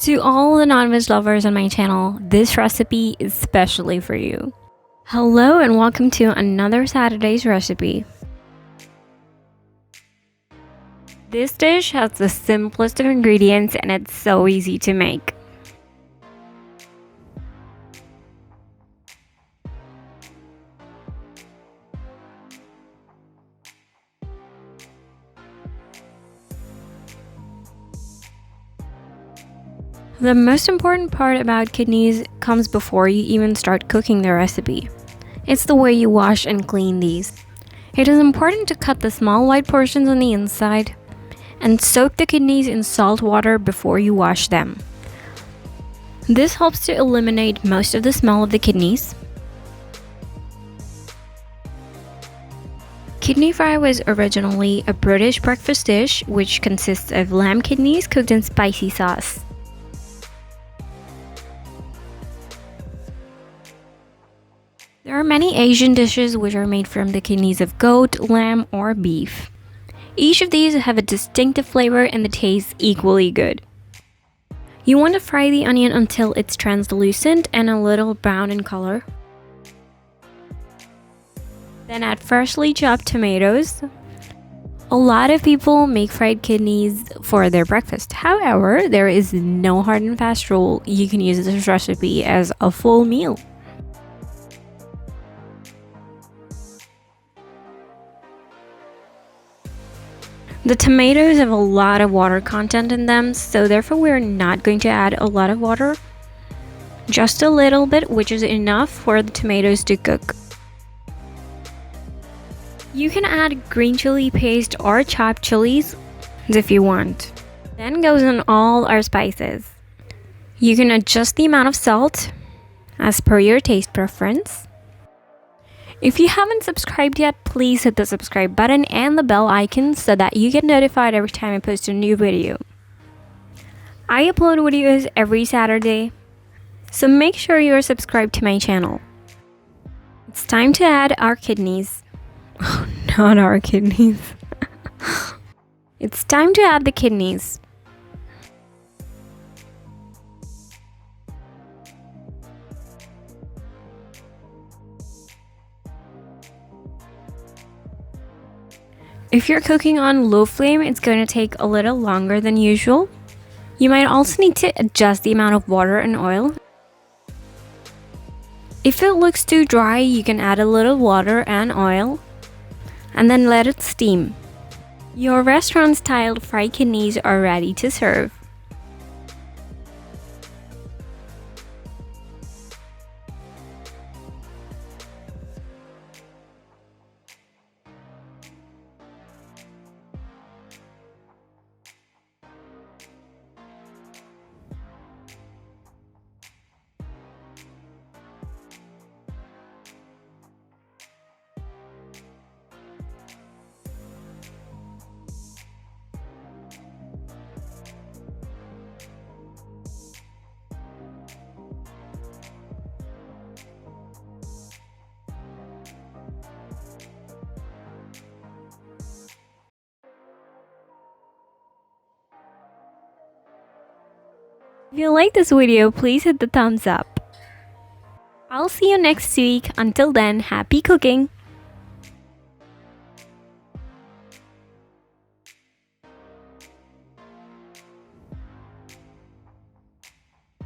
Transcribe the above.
To all the non-veg lovers on my channel, this recipe is specially for you. Hello and welcome to another Saturday's recipe. This dish has the simplest of ingredients and it's so easy to make. The most important part about kidneys comes before you even start cooking the recipe. It's the way you wash and clean these. It is important to cut the small white portions on the inside and soak the kidneys in salt water before you wash them. This helps to eliminate most of the smell of the kidneys. Kidney fry was originally a British breakfast dish which consists of lamb kidneys cooked in spicy sauce. There are many Asian dishes which are made from the kidneys of goat, lamb, or beef. Each of these have a distinctive flavor and the taste equally good. You want to fry the onion until it's translucent and a little brown in color. Then add freshly chopped tomatoes. A lot of people make fried kidneys for their breakfast. However, there is no hard and fast rule. You can use this recipe as a full meal. The tomatoes have a lot of water content in them, so therefore we're not going to add a lot of water. Just a little bit, which is enough for the tomatoes to cook. You can add green chili paste or chopped chilies if you want. Then goes in all our spices. You can adjust the amount of salt as per your taste preference. If you haven't subscribed yet, please hit the subscribe button and the bell icon so that you get notified every time I post a new video. I upload videos every Saturday, so make sure you are subscribed to my channel. It's time to add our kidneys. Oh, not our kidneys. It's time to add the kidneys. If you're cooking on low flame, it's going to take a little longer than usual. You might also need to adjust the amount of water and oil. If it looks too dry, you can add a little water and oil and then let it steam. Your restaurant-style fried kidneys are ready to serve. If you like this video, please hit the thumbs up. I'll see you next week. Until then, happy cooking!